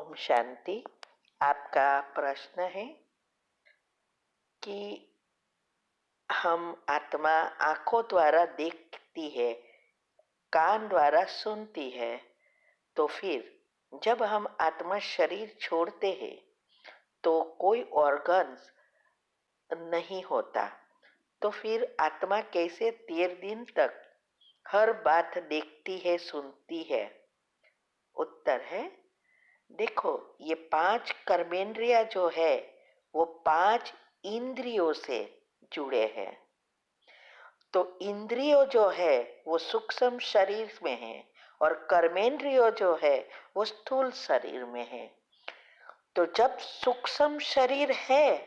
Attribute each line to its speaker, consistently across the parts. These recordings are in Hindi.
Speaker 1: ओम शांति। आपका प्रश्न है कि हम आत्मा आंखों द्वारा देखती है, कान द्वारा सुनती है, तो फिर जब हम आत्मा शरीर छोड़ते हैं तो कोई ऑर्गन्स नहीं होता, तो फिर आत्मा कैसे 13 दिन तक हर बात देखती है, सुनती है? उत्तर है, देखो, ये 5 कर्मेंद्रिय जो है वो 5 इंद्रियों से जुड़े हैं। तो इंद्रियों जो है वो सूक्ष्म शरीर में है और कर्मेंद्रिय जो है वो स्थूल शरीर में है। तो जब सूक्ष्म शरीर है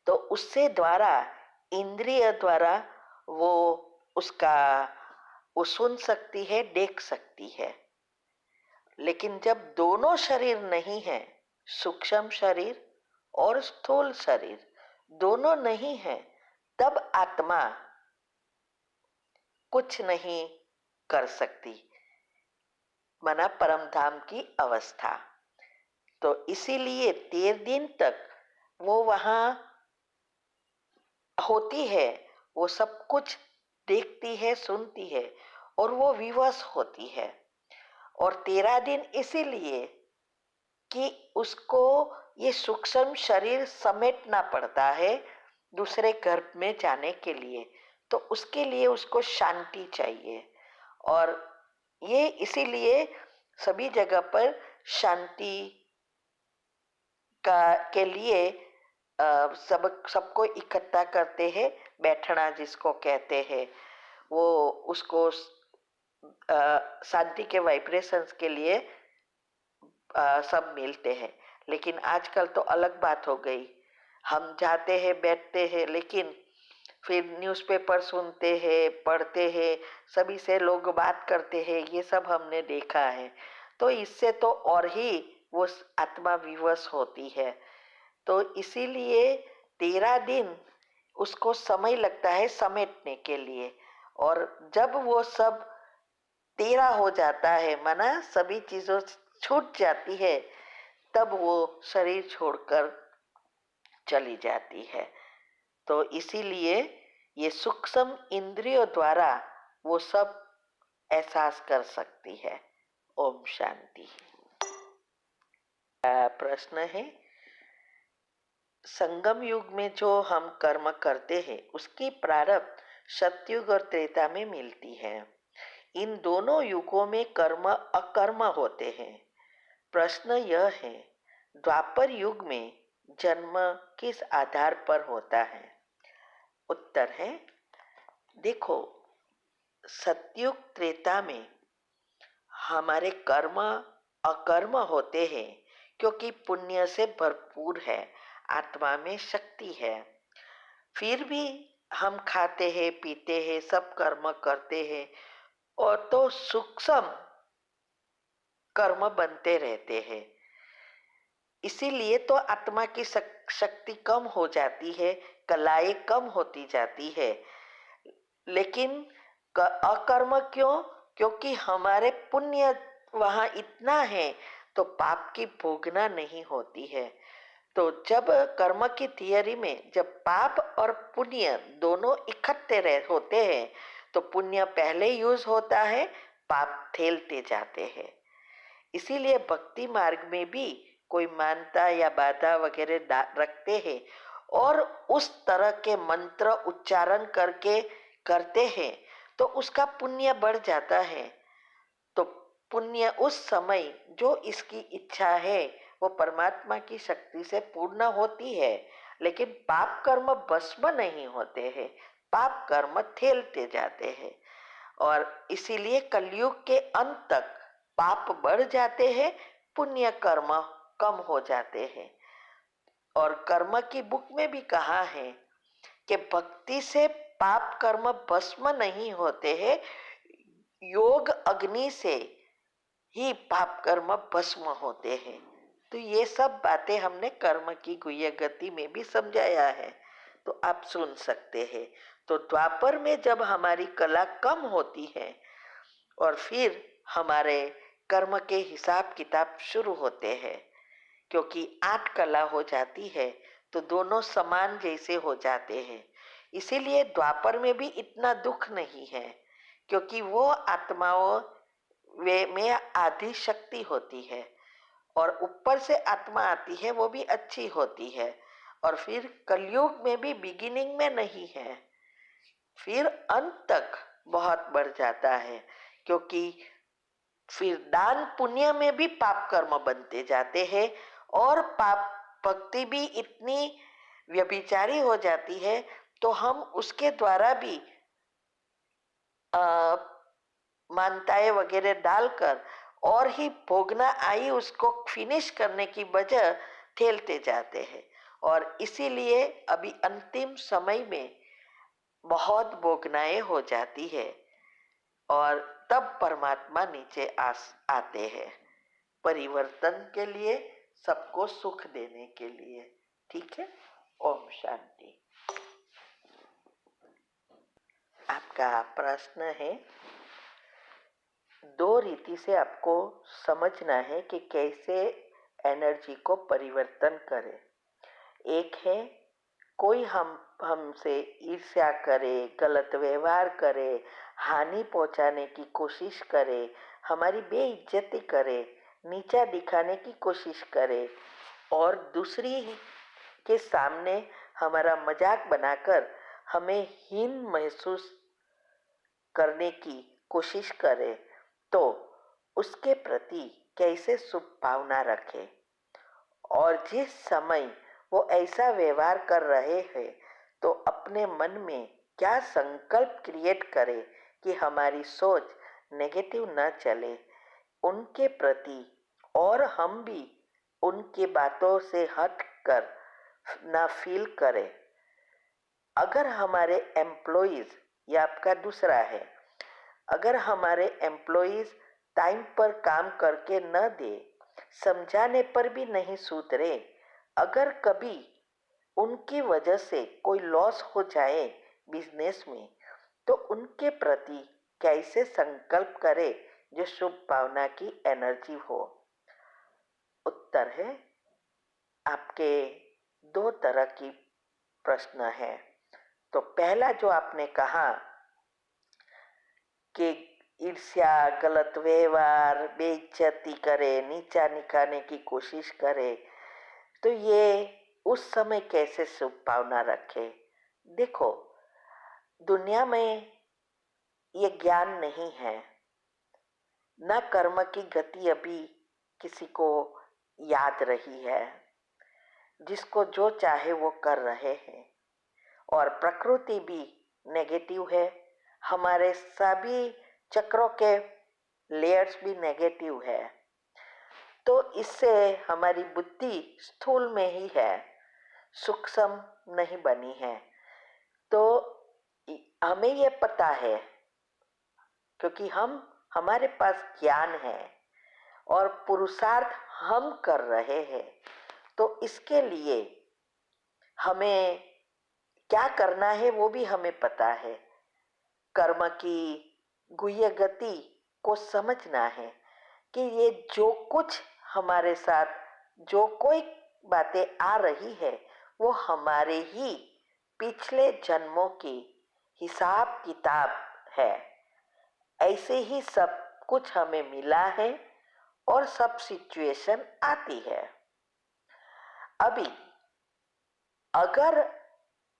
Speaker 1: तो उससे द्वारा, इंद्रिय द्वारा वो उसका वो सुन सकती है, देख सकती है। लेकिन जब दोनों शरीर नहीं है, सूक्ष्म शरीर और स्थूल शरीर दोनों नहीं है, तब आत्मा कुछ नहीं कर सकती, माना परम धाम की अवस्था। तो इसीलिए 13 दिन तक वो वहां होती है, वो सब कुछ देखती है, सुनती है और वो विवश होती है। और 13 दिन इसीलिए कि उसको ये सूक्ष्म शरीर समेटना पड़ता है दूसरे गर्भ में जाने के लिए। तो उसके लिए उसको शांति चाहिए और ये इसीलिए सभी जगह पर शांति के लिए सबको इकट्ठा करते हैं। बैठना जिसको कहते हैं, वो उसको शांति के वाइब्रेशंस के लिए सब मिलते हैं। लेकिन आजकल तो अलग बात हो गई, हम जाते हैं, बैठते हैं, लेकिन फिर न्यूज़पेपर सुनते हैं, पढ़ते हैं, सभी से लोग बात करते हैं, ये सब हमने देखा है। तो इससे तो और ही वो आत्मा विवश होती है। तो इसीलिए 13 दिन उसको समय लगता है समेटने के लिए। और जब वो सब 13 हो जाता है, माना सभी चीजों छूट जाती है, तब वो शरीर छोड़कर चली जाती है। तो इसीलिए ये सूक्ष्म इंद्रियों द्वारा वो सब एहसास कर सकती है। ओम शांति। प्रश्न है, संगम युग में जो हम कर्म करते हैं उसकी प्रारब्ध सतयुग और त्रेता में मिलती है। इन दोनों युगों में कर्म अकर्म होते हैं। प्रश्न यह है, द्वापर युग में जन्म किस आधार पर होता है? उत्तर है, देखो, सतयुग त्रेता में हमारे कर्म अकर्म होते हैं क्योंकि पुण्य से भरपूर है, आत्मा में शक्ति है। फिर भी हम खाते हैं, पीते हैं, सब कर्म करते हैं और तो सूक्ष्म कर्म बनते रहते हैं। इसीलिए तो आत्मा की शक्ति कम हो जाती है, कलाएं कम होती जाती है। लेकिन अकर्म क्यों? क्योंकि हमारे पुण्य वहां इतना है तो पाप की भोगना नहीं होती है। तो जब कर्म की थियरी में जब पाप और पुण्य दोनों इकट्ठे होते हैं तो पुण्य पहले यूज होता है, पाप ठेलते जाते हैं। इसीलिए भक्ति मार्ग में भी कोई मानता या बाधा वगैरह रखते हैं और उस तरह के मंत्र उच्चारण करके करते हैं तो उसका पुण्य बढ़ जाता है। तो पुण्य उस समय जो इसकी इच्छा है वो परमात्मा की शक्ति से पूर्ण होती है, लेकिन पाप कर्म भस्म नहीं होते हैं, पाप कर्म ठेलते जाते हैं। और इसीलिए कलयुग के अंत तक पाप बढ़ जाते हैं, पुण्य कर्म कम हो जाते हैं। और कर्म की बुक में भी कहा है कि भक्ति से पाप कर्म भस्म नहीं होते हैं, योग अग्नि से ही पाप कर्म भस्म होते हैं। तो ये सब बातें हमने कर्म की गुह्य गति में भी समझाया है, तो आप सुन सकते हैं। तो द्वापर में जब हमारी कला कम होती है और फिर हमारे कर्म के हिसाब किताब शुरू होते हैं, क्योंकि 8 कला हो जाती है तो दोनों समान जैसे हो जाते हैं। इसीलिए द्वापर में भी इतना दुख नहीं है, क्योंकि वो आत्माओं वे में आधी शक्ति होती है और ऊपर से आत्मा आती है, वो भी अच्छी होती है। और फिर कलयुग में भी बिगिनिंग में नहीं है, फिर अंत तक बहुत बढ़ जाता है, क्योंकि फिर दान पुण्य में भी पाप कर्म बनते जाते हैं और पाप भक्ति भी इतनी व्यभिचारी हो जाती है, तो हम उसके द्वारा भी मानताएं वगैरह डालकर और ही भोगना आई उसको फिनिश करने की बजाय ठेलते जाते हैं। और इसीलिए अभी अंतिम समय में बहुत भोगनाएं हो जाती है और तब परमात्मा नीचे आते हैं परिवर्तन के लिए, सबको सुख देने के लिए। ठीक है, ओम शांति। आपका प्रश्न है, 2 रीति से आपको समझना है कि कैसे एनर्जी को परिवर्तन करें। एक है, कोई हमसे ईर्ष्या करे, गलत व्यवहार करे, हानि पहुंचाने की कोशिश करे, हमारी बेइज्जती करे, नीचा दिखाने की कोशिश करे और दूसरी के सामने हमारा मजाक बनाकर हमें हीन महसूस करने की कोशिश करे, तो उसके प्रति कैसे शुभ भावना रखें। और जिस समय वो ऐसा व्यवहार कर रहे हैं तो अपने मन में क्या संकल्प क्रिएट करें कि हमारी सोच नेगेटिव न चले उनके प्रति, और हम भी उनके बातों से हट कर ना फील करें। अगर हमारे एम्प्लॉइज, या आपका दूसरा है, अगर हमारे एम्प्लॉइज टाइम पर काम करके न दे, समझाने पर भी नहीं सुधरे, अगर कभी उनकी वजह से कोई लॉस हो जाए बिजनेस में, तो उनके प्रति कैसे संकल्प करें जो शुभ भावना की एनर्जी हो। उत्तर है, आपके 2 तरह की प्रश्न है। तो पहला जो आपने कहा कि ईर्ष्या, गलत व्यवहार, बेइज्जती करे, नीचा दिखाने की कोशिश करे, तो ये उस समय कैसे शुभ भावना रखे। देखो, दुनिया में ये ज्ञान नहीं है, न कर्म की गति अभी किसी को याद रही है, जिसको जो चाहे वो कर रहे हैं, और प्रकृति भी नेगेटिव है, हमारे सभी चक्रों के लेयर्स भी नेगेटिव है। तो इससे हमारी बुद्धि स्थूल में ही है, सूक्ष्म नहीं बनी है। तो हमें ये पता है, क्योंकि हमारे पास ज्ञान है और पुरुषार्थ हम कर रहे हैं, तो इसके लिए हमें क्या करना है वो भी हमें पता है। कर्म की गुह्य गति को समझना है कि ये जो कुछ हमारे साथ जो कोई बातें आ रही है वो हमारे ही पिछले जन्मों की हिसाब किताब है। ऐसे ही सब कुछ हमें मिला है और सब सिचुएशन आती है। अभी अगर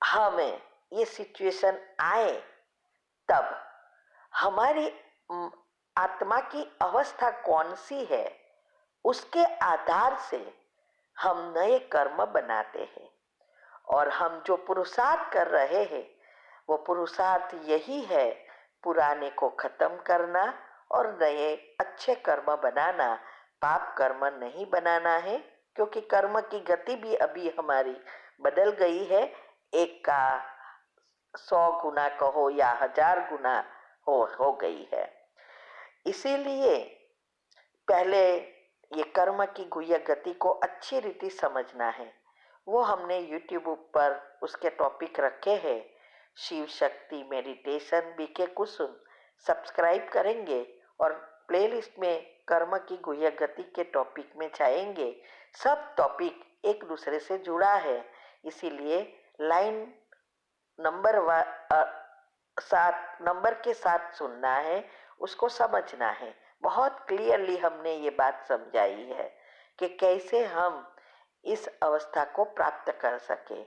Speaker 1: हमें ये सिचुएशन आए, तब हमारी आत्मा की अवस्था कौन सी है, उसके आधार से हम नए कर्म बनाते हैं। और हम जो पुरुषार्थ कर रहे हैं वो पुरुषार्थ यही है, पुराने को खत्म करना और नए अच्छे कर्म बनाना, पाप कर्म नहीं बनाना है, क्योंकि कर्म की गति भी अभी हमारी बदल गई है। एक का 100 गुना कहो या 1000 गुना हो गई है। इसीलिए पहले ये कर्म की गुह्य गति को अच्छी रीति समझना है। वो हमने YouTube पर उसके टॉपिक रखे हैं, शिव शक्ति मेडिटेशन बीके कुसुम। सब्सक्राइब करेंगे और प्लेलिस्ट में कर्म की गुह्य गति के टॉपिक में जाएंगे, सब टॉपिक एक दूसरे से जुड़ा है। इसीलिए लाइन नंबर 7 नंबर के साथ सुनना है, उसको समझना है। बहुत क्लियरली हमने ये बात समझाई है कि कैसे हम इस अवस्था को प्राप्त कर सके।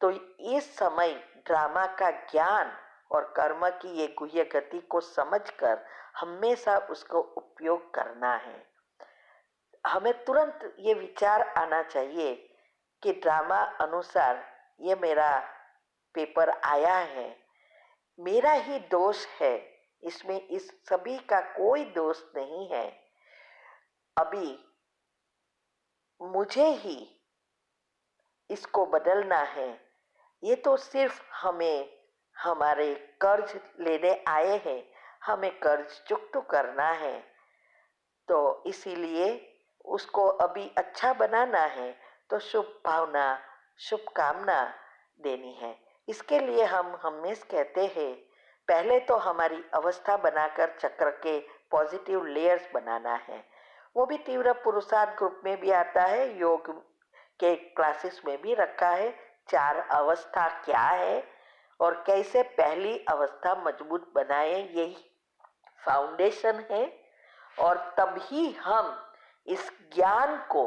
Speaker 1: तो इस समय ड्रामा का ज्ञान और कर्म की ये गुह्य गति को समझकर हमेशा उसको उपयोग करना है। हमें तुरंत ये विचार आना चाहिए कि ड्रामा अनुसार ये मेरा पेपर आया है, मेरा ही दोष है, इसमें इस सभी का कोई दोष नहीं है। अभी मुझे ही इसको बदलना है। ये तो सिर्फ हमें हमारे कर्ज लेने आए हैं, हमें कर्ज चुकता करना है। तो इसीलिए उसको अभी अच्छा बनाना है, तो शुभ भावना, शुभकामना देनी है। इसके लिए हम हमेशा कहते हैं, पहले तो हमारी अवस्था बनाकर चक्र के पॉजिटिव लेयर्स बनाना है। वो भी तीव्र पुरुषार्थ ग्रुप में भी आता है, योग के क्लासेस में भी रखा है। 4 अवस्था क्या है और कैसे पहली अवस्था मजबूत बनाए, यही फाउंडेशन है। और तभी हम इस ज्ञान को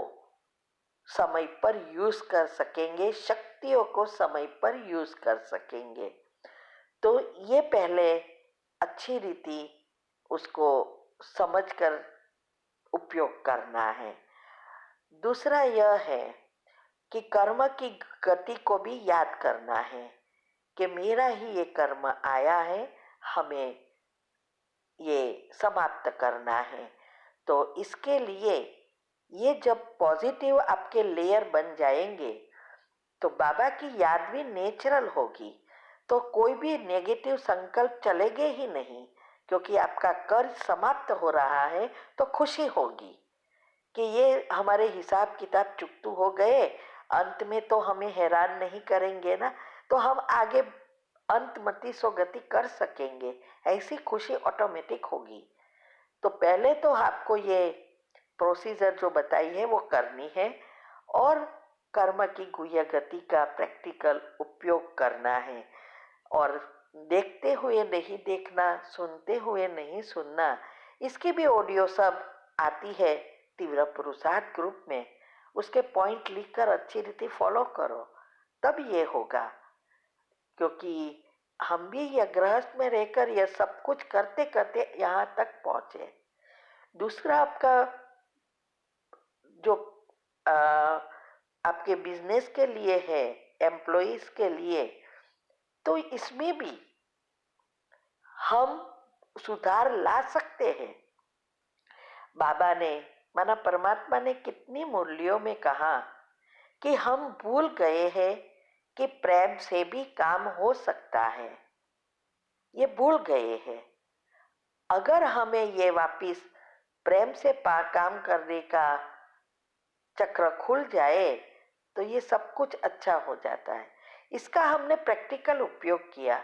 Speaker 1: समय पर यूज कर सकेंगे, शक्तियों को समय पर यूज कर सकेंगे। तो ये पहले अच्छी रीति उसको समझकर उपयोग करना है। दूसरा यह है कि कर्म की गति को भी याद करना है कि मेरा ही ये कर्म आया है, हमें ये समाप्त करना है। तो इसके लिए ये जब पॉजिटिव आपके लेयर बन जाएंगे तो बाबा की याद भी नेचुरल होगी, तो कोई भी नेगेटिव संकल्प चलेंगे ही नहीं, क्योंकि आपका कर्ज समाप्त हो रहा है। तो खुशी होगी कि ये हमारे हिसाब किताब चुकतू हो गए, अंत में तो हमें हैरान नहीं करेंगे ना, तो हम आगे अंतमति सो गति कर सकेंगे। ऐसी खुशी ऑटोमेटिक होगी। तो पहले तो आपको ये प्रोसीजर जो बताई है वो करनी है और कर्म की गुह्य गति का प्रैक्टिकल उपयोग करना है। और देखते हुए नहीं देखना, सुनते हुए नहीं सुनना, इसकी भी ऑडियो सब आती है तीव्र पुरुषार्थ ग्रुप में। उसके पॉइंट लिखकर अच्छी रीति फॉलो करो, तब ये होगा। क्योंकि हम भी यह गृहस्थ में रहकर यह सब कुछ करते करते यहाँ तक पहुंचे। दूसरा आपका जो आ, आपके बिजनेस के लिए है, एम्प्लॉइज के लिए, तो इसमें भी हम सुधार ला सकते हैं। बाबा ने, माना परमात्मा ने कितनी मूल्यों में कहा कि हम भूल गए हैं कि प्रेम से भी काम हो सकता है। ये भूल गए हैं। अगर हमें ये वापिस प्रेम से काम करने का चक्र खुल जाए तो ये सब कुछ अच्छा हो जाता है। इसका हमने प्रैक्टिकल उपयोग किया।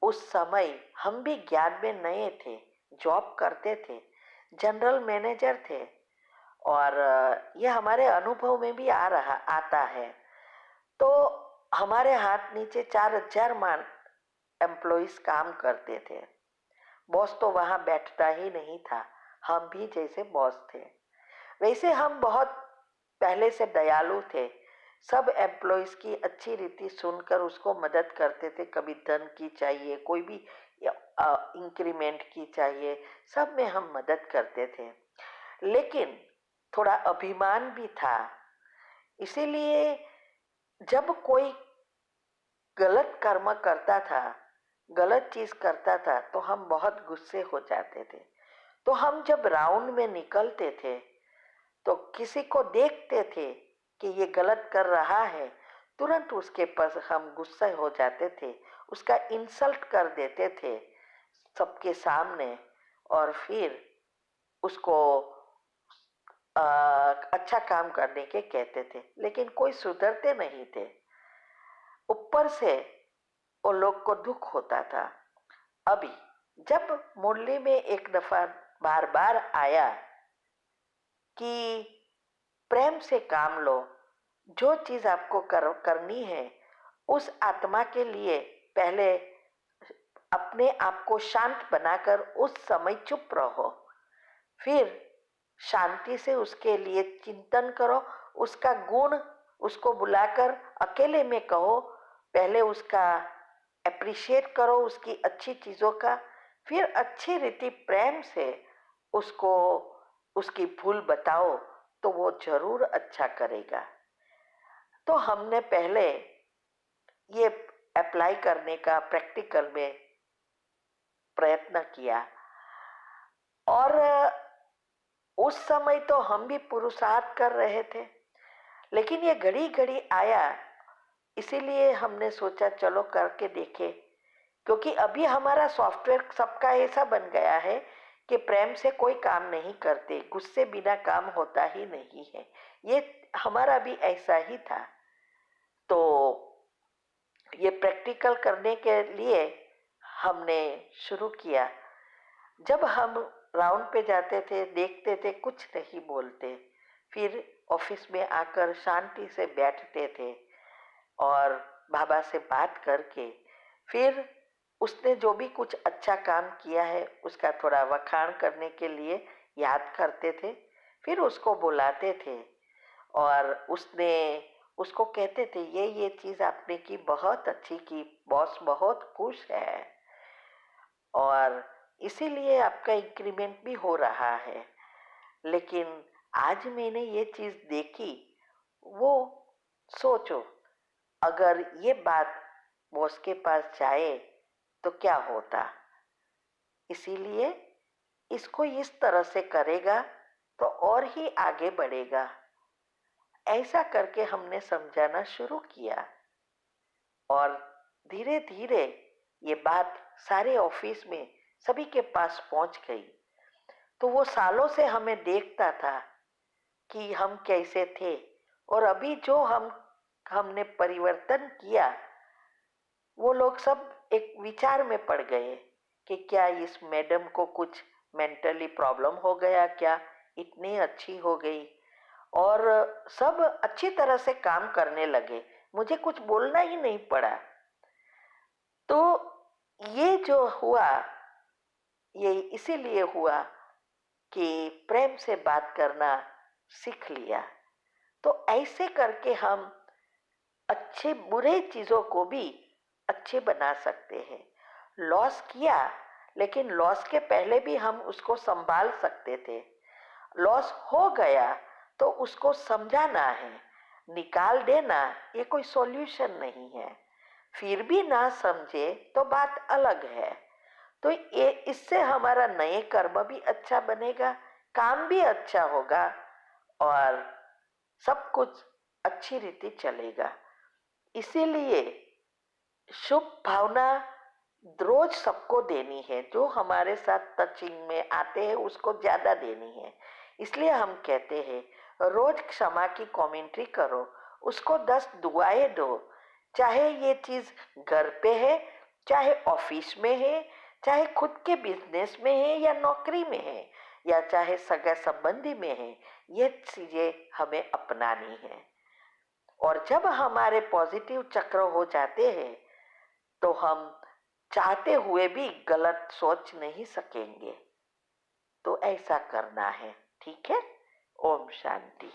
Speaker 1: उस समय हम भी ज्ञान में नए थे, जॉब करते थे, जनरल मैनेजर थे, और ये हमारे अनुभव में भी आता है। तो हमारे हाथ नीचे 4000 मान एम्प्लॉइज काम करते थे। बॉस तो वहां बैठता ही नहीं था, हम भी जैसे बॉस थे वैसे हम बहुत पहले से दयालु थे। सब एम्प्लॉइज की अच्छी रीति सुनकर उसको मदद करते थे। कभी धन की चाहिए, कोई भी इंक्रीमेंट की चाहिए, सब में हम मदद करते थे। लेकिन थोड़ा अभिमान भी था। इसीलिए जब कोई गलत कर्म करता था, गलत चीज करता था, तो हम बहुत गुस्से हो जाते थे। तो हम जब राउंड में निकलते थे तो किसी को देखते थे कि ये गलत कर रहा है, तुरंत उसके पास हम गुस्से हो जाते थे, उसका इंसल्ट कर देते थे सबके सामने, और फिर उसको अच्छा काम करने के कहते थे। लेकिन कोई सुधरते नहीं थे। ऊपर से वो लोग को दुख होता था। अभी जब मुरली में एक दफा बार बार आया कि प्रेम से काम लो, जो चीज आपको करनी है उस आत्मा के लिए पहले अपने आप को शांत बनाकर उस समय चुप रहो, फिर शांति से उसके लिए चिंतन करो, उसका गुण उसको बुलाकर अकेले में कहो, पहले उसका अप्रिशिएट करो उसकी अच्छी चीजों का, फिर अच्छी रीति प्रेम से उसको उसकी भूल बताओ तो वो जरूर अच्छा करेगा। तो हमने पहले ये अप्लाई करने का प्रैक्टिकल में प्रयत्न किया और उस समय तो हम भी पुरुषार्थ कर रहे थे, लेकिन ये घड़ी घड़ी आया, इसीलिए हमने सोचा चलो करके देखे, क्योंकि अभी हमारा सॉफ्टवेयर सबका ऐसा बन गया है कि प्रेम से कोई काम नहीं करते, गुस्से बिना काम होता ही नहीं है। ये हमारा भी ऐसा ही था। तो ये प्रैक्टिकल करने के लिए हमने शुरू किया। जब हम राउंड पे जाते थे, देखते थे कुछ नहीं बोलते, फिर ऑफिस में आकर शांति से बैठते थे और बाबा से बात करके फिर उसने जो भी कुछ अच्छा काम किया है उसका थोड़ा वखाण करने के लिए याद करते थे, फिर उसको बुलाते थे और उसको कहते थे ये चीज आपने की, बहुत अच्छी की, बॉस बहुत खुश है और इसीलिए आपका इंक्रीमेंट भी हो रहा है। लेकिन आज मैंने ये चीज देखी, वो सोचो अगर ये बात बॉस के पास जाए तो क्या होता, इसीलिए इसको इस तरह से करेगा तो और ही आगे बढ़ेगा। ऐसा करके हमने समझाना शुरू किया और धीरे धीरे ये बात सारे ऑफिस में सभी के पास पहुंच गई। तो वो सालों से हमें देखता था कि हम कैसे थे और अभी जो हमने परिवर्तन किया, वो लोग सब एक विचार में पड़ गए कि क्या इस मैडम को कुछ मेंटली प्रॉब्लम हो गया क्या, इतनी अच्छी हो गई, और सब अच्छी तरह से काम करने लगे, मुझे कुछ बोलना ही नहीं पड़ा। तो ये जो हुआ ये इसीलिए हुआ कि प्रेम से बात करना सीख लिया। तो ऐसे करके हम अच्छे बुरे चीजों को भी अच्छे बना सकते हैं। लॉस किया, लेकिन लॉस के पहले भी हम उसको संभाल सकते थे। लॉस हो गया तो उसको समझाना है, निकाल देना ये कोई सॉल्यूशन नहीं है। फिर भी ना समझे तो बात अलग है। तो ये इससे हमारा नए कर्म भी अच्छा बनेगा, काम भी अच्छा होगा और सब कुछ अच्छी रीति चलेगा। इसीलिए शुभ भावना रोज सबको देनी है, जो हमारे साथ टचिंग में आते हैं उसको ज्यादा देनी है। इसलिए हम कहते हैं रोज क्षमा की कमेंट्री करो, उसको 10 दुआएं दो, चाहे ये चीज घर पे है, चाहे ऑफिस में है, चाहे खुद के बिजनेस में है या नौकरी में है, या चाहे सगा संबंधी में है, ये चीजें हमें अपनानी है। और जब हमारे पॉजिटिव चक्र हो जाते हैं तो हम चाहते हुए भी गलत सोच नहीं सकेंगे। तो ऐसा करना है, ठीक है। ओम शांति।